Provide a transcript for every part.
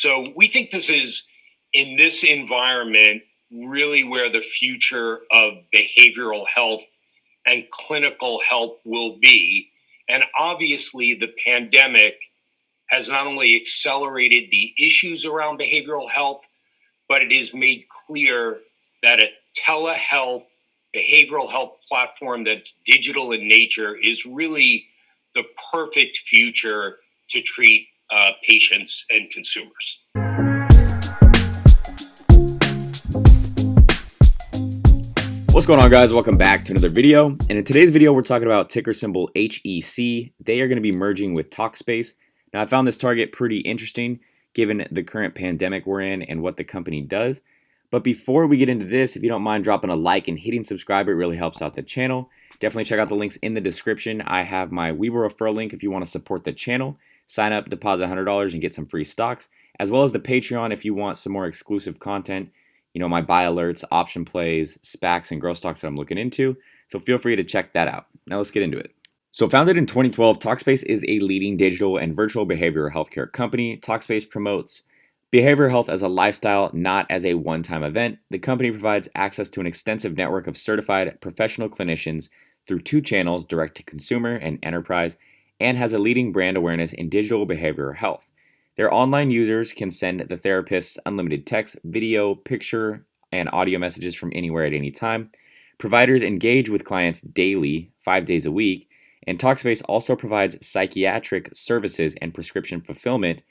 So we think this is, in this environment, really where the future of behavioral health and clinical health will be. And obviously, the pandemic has not only accelerated the issues around behavioral health, but it has made clear that a telehealth, behavioral health platform that's digital in nature is really the perfect future to treat patients and consumers. What's going on, guys? Welcome back to another video. And in today's video, we're talking about ticker symbol HEC. They are going to be merging with Talkspace. Now, I found this target pretty interesting given the current pandemic we're in and what the company does. But before we get into this, if you don't mind dropping a like and hitting subscribe, it really helps out the channel. Definitely check out the links in the description. I have my Webull referral link if you want to support the channel. Sign up, deposit $100 and get some free stocks, as well as the Patreon if you want some more exclusive content. You know, my buy alerts, option plays, Spacs, and growth stocks that I'm looking into. So feel free to check that out. Now let's get into it. So founded in 2012, Talkspace is a leading digital and virtual behavioral healthcare company. Talkspace promotes behavioral health as a lifestyle, not as a one-time event. The company provides access to an extensive network of certified professional clinicians through two channels, direct to consumer and enterprise, and has a leading brand awareness in digital behavioral health. Their online users can send the therapists unlimited text, video, picture, and audio messages from anywhere at any time. Providers engage with clients daily, 5 days a week, and Talkspace also provides psychiatric services and prescription fulfillment,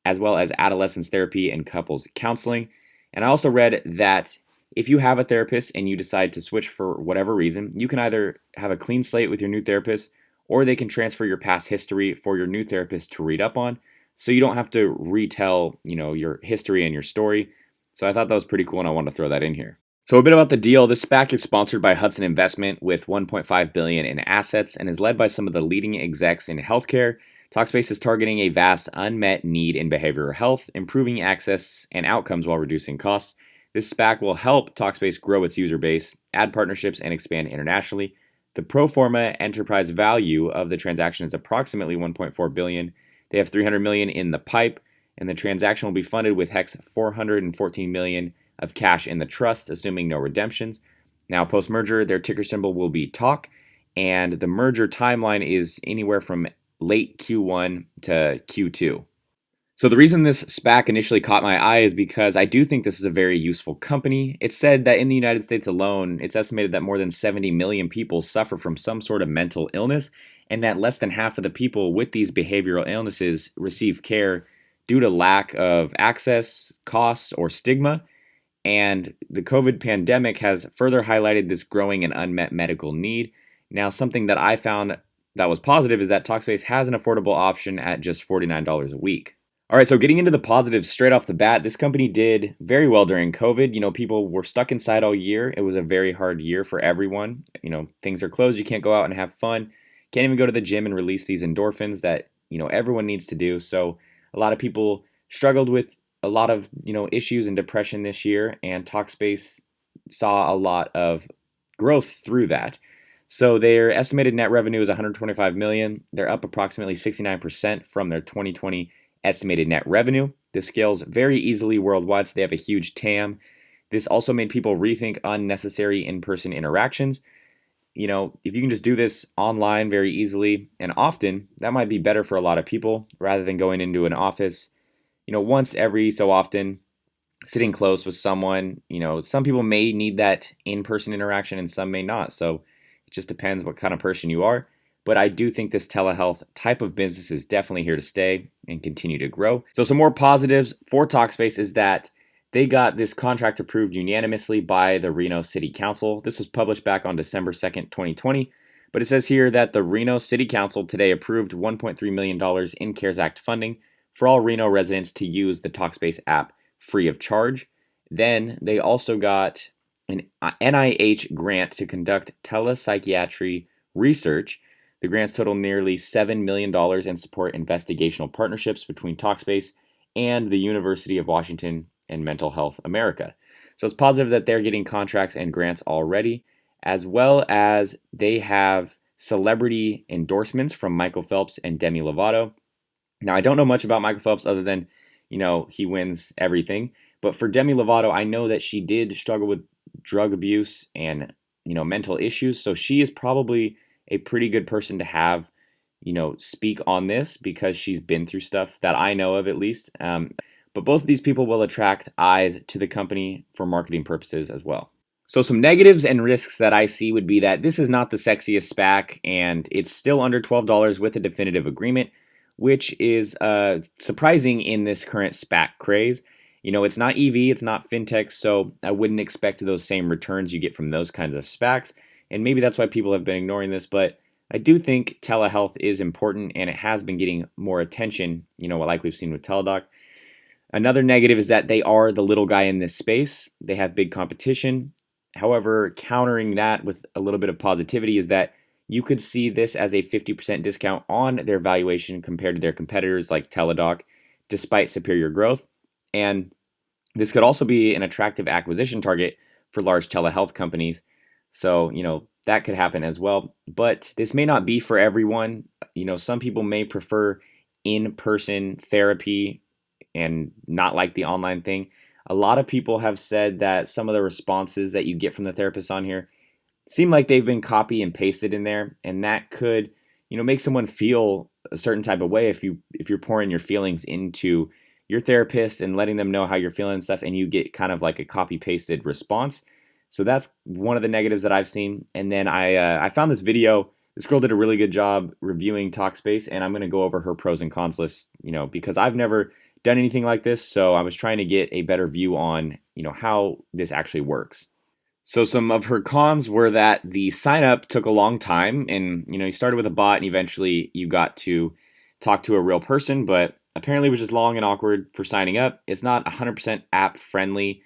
as well as adolescence therapy and couples counseling. And I also read that if you have a therapist and you decide to switch for whatever reason, you can either have a clean slate with your new therapist, or they can transfer your past history for your new therapist to read up on. So you don't have to retell, your history and your story. So I thought that was pretty cool, and I wanted to throw that in here. So a bit about the deal. This Spac is sponsored by Hudson Investment with $1.5 billion in assets and is led by some of the leading execs in healthcare. Talkspace is targeting a vast unmet need in behavioral health, improving access and outcomes while reducing costs. This Spac will help Talkspace grow its user base, add partnerships, and expand internationally. The pro forma enterprise value of the transaction is approximately $1.4 billion. They have $300 million in the pipe, and the transaction will be funded with HEC's $414 million of cash in the trust, assuming no redemptions. Now, post-merger, their ticker symbol will be TALK, and the merger timeline is anywhere from late Q1 to Q2. So the reason this SPAC initially caught my eye is because I do think this is a very useful company. It's said that in the United States alone, it's estimated that more than 70 million people suffer from some sort of mental illness, and that less than half of the people with these behavioral illnesses receive care due to lack of access, costs, or stigma. And the COVID pandemic has further highlighted this growing and unmet medical need. Now, something that I found that was positive is that Talkspace has an affordable option at just $49 a week. All right, so getting into the positives straight off the bat, this company did very well during COVID. People were stuck inside all year. It was a very hard year for everyone. Things are closed. You can't go out and have fun. Can't even go to the gym and release these endorphins that, everyone needs to do. So a lot of people struggled with a lot of, issues and depression this year, and Talkspace saw a lot of growth through that. So their estimated net revenue is $125 million. They're up approximately 69% from their 2020 estimated net revenue. This scales very easily worldwide, so they have a huge TAM. This also made people rethink unnecessary in-person interactions. If you can just do this online very easily and often, that might be better for a lot of people rather than going into an office, once every so often, sitting close with someone. Some people may need that in-person interaction and some may not. So it just depends what kind of person you are. But I do think this telehealth type of business is definitely here to stay and continue to grow. So some more positives for Talkspace is that they got this contract approved unanimously by the Reno City Council. This was published back on December 2nd, 2020. But it says here that the Reno City Council today approved $1.3 million in CARES Act funding for all Reno residents to use the Talkspace app free of charge. Then they also got an NIH grant to conduct telepsychiatry research. The grants total nearly $7 million and support investigational partnerships between Talkspace and the University of Washington and Mental Health America. So it's positive that they're getting contracts and grants already, as well as they have celebrity endorsements from Michael Phelps and Demi Lovato. Now, I don't know much about Michael Phelps other than, he wins everything. But for Demi Lovato, I know that she did struggle with drug abuse and, mental issues. So she is probably a pretty good person to have, speak on this because she's been through stuff that I know of at least. But both of these people will attract eyes to the company for marketing purposes as well. So some negatives and risks that I see would be that this is not the sexiest SPAC and it's still under $12 with a definitive agreement, which is surprising in this current SPAC craze. It's not EV, it's not fintech, so I wouldn't expect those same returns you get from those kinds of SPACs. And maybe that's why people have been ignoring this, but I do think telehealth is important and it has been getting more attention, like we've seen with Teladoc. Another negative is that they are the little guy in this space. They have big competition. However, countering that with a little bit of positivity is that you could see this as a 50% discount on their valuation compared to their competitors like Teladoc, despite superior growth. And this could also be an attractive acquisition target for large telehealth companies. So, that could happen as well. But this may not be for everyone. Some people may prefer in-person therapy and not like the online thing. A lot of people have said that some of the responses that you get from the therapists on here seem like they've been copy and pasted in there, and that could, make someone feel a certain type of way if you're pouring your feelings into your therapist and letting them know how you're feeling and stuff, and you get kind of like a copy pasted response. So that's one of the negatives that I've seen. And then I found this video. This girl did a really good job reviewing Talkspace, and I'm going to go over her pros and cons list, because I've never done anything like this, so I was trying to get a better view on, how this actually works. So some of her cons were that the sign up took a long time, and you started with a bot and eventually you got to talk to a real person, but apparently it was just long and awkward for signing up. It's not 100% app friendly.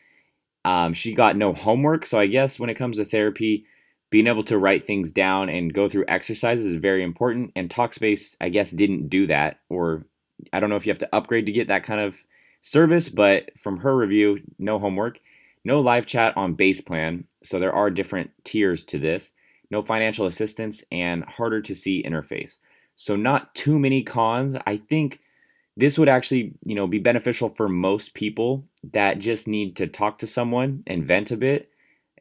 She got no homework, so I guess when it comes to therapy, being able to write things down and go through exercises is very important, and Talkspace, I guess, didn't do that, or I don't know if you have to upgrade to get that kind of service, but from her review, no homework, no live chat on base plan, so there are different tiers to this, no financial assistance, and harder to see interface. So not too many cons. I think this would actually, be beneficial for most people that just need to talk to someone and vent a bit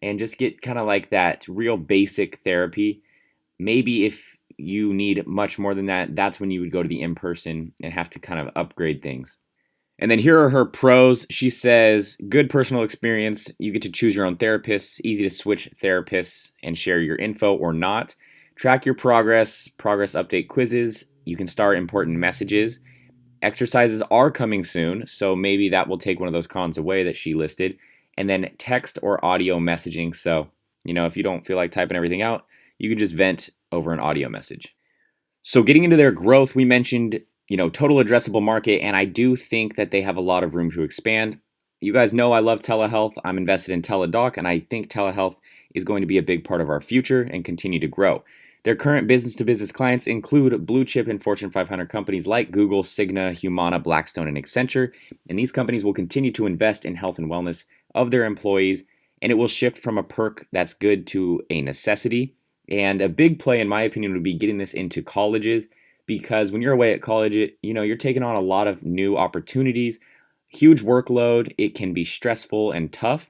and just get kind of like that real basic therapy. Maybe if you need much more than that, that's when you would go to the in-person and have to kind of upgrade things. And then here are her pros. She says, good personal experience. You get to choose your own therapists, easy to switch therapists and share your info or not. Track your progress update quizzes. You can start important messages. Exercises are coming soon, so maybe that will take one of those cons away that she listed. And then text or audio messaging. So, if you don't feel like typing everything out, you can just vent over an audio message. So getting into their growth, we mentioned, total addressable market, and I do think that they have a lot of room to expand. You guys know I love telehealth. I'm invested in Teladoc, and I think telehealth is going to be a big part of our future and continue to grow. Their current business-to-business clients include blue chip and Fortune 500 companies like Google, Cigna, Humana, Blackstone, and Accenture, and these companies will continue to invest in health and wellness of their employees, and it will shift from a perk that's good to a necessity. And a big play, in my opinion, would be getting this into colleges, because when you're away at college, you're taking on a lot of new opportunities, huge workload. It can be stressful and tough,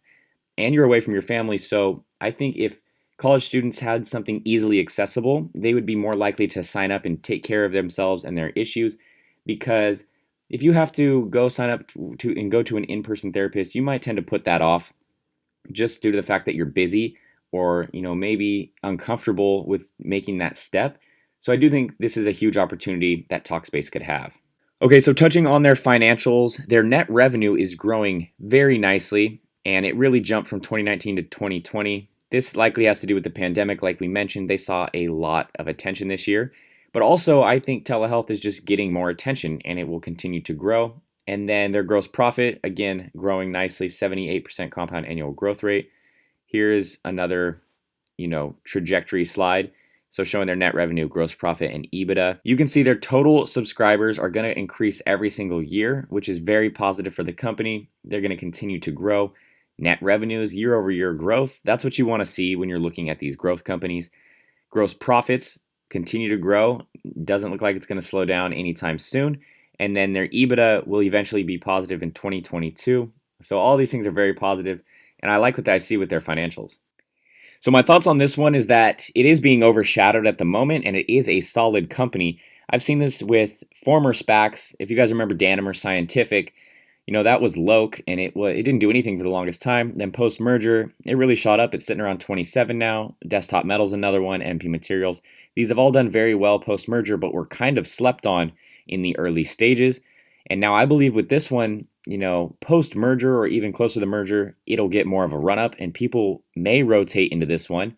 and you're away from your family. So I think if college students had something easily accessible, they would be more likely to sign up and take care of themselves and their issues, because if you have to go sign up and go to an in-person therapist, you might tend to put that off just due to the fact that you're busy or maybe uncomfortable with making that step. So I do think this is a huge opportunity that Talkspace could have. Okay, so touching on their financials, their net revenue is growing very nicely, and it really jumped from 2019 to 2020. This likely has to do with the pandemic. Like we mentioned, they saw a lot of attention this year. But also, I think telehealth is just getting more attention, and it will continue to grow. And then their gross profit, again, growing nicely, 78% compound annual growth rate. Here is another, trajectory slide. So showing their net revenue, gross profit, and EBITDA. You can see their total subscribers are going to increase every single year, which is very positive for the company. They're going to continue to grow. Net revenues, year-over-year growth. That's what you want to see when you're looking at these growth companies. Gross profits continue to grow. Doesn't look like it's going to slow down anytime soon. and then their EBITDA will eventually be positive in 2022. So all these things are very positive, and I like what I see with their financials. So my thoughts on this one is that it is being overshadowed at the moment, and it is a solid company. I've seen this with former SPACs. If you guys remember Danimer Scientific, that was Loke, and it didn't do anything for the longest time. Then post merger, it really shot up. It's sitting around 27 now. Desktop Metal's another one. MP Materials. These have all done very well post merger, but were kind of slept on in the early stages. And now I believe with this one, post merger or even close to the merger, it'll get more of a run up, and people may rotate into this one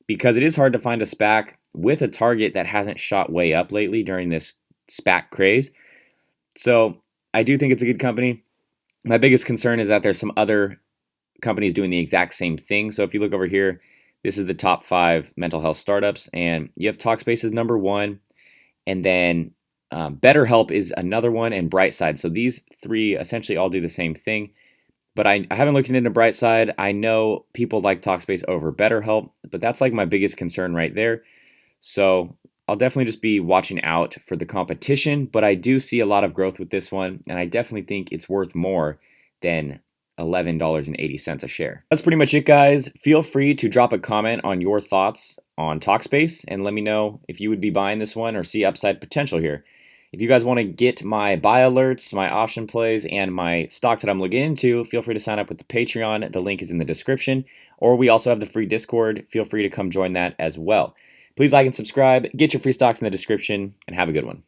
because it is hard to find a SPAC with a target that hasn't shot way up lately during this SPAC craze. So I do think it's a good company. My biggest concern is that there's some other companies doing the exact same thing. So if you look over here, this is the top 5 mental health startups, and you have Talkspace as number 1, and then BetterHelp is another one, and Brightside. So these 3 essentially all do the same thing. But I haven't looked into Brightside. I know people like Talkspace over BetterHelp, but that's like my biggest concern right there. So I'll definitely just be watching out for the competition, but I do see a lot of growth with this one, and I definitely think it's worth more than $11.80 a share. That's pretty much it, guys. Feel free to drop a comment on your thoughts on Talkspace and let me know if you would be buying this one or see upside potential here. If you guys want to get my buy alerts, my option plays, and my stocks that I'm looking into, feel free to sign up with the Patreon. The link is in the description. Or we also have the free Discord. Feel free to come join that as well. Please like and subscribe, get your free stocks in the description, and have a good one.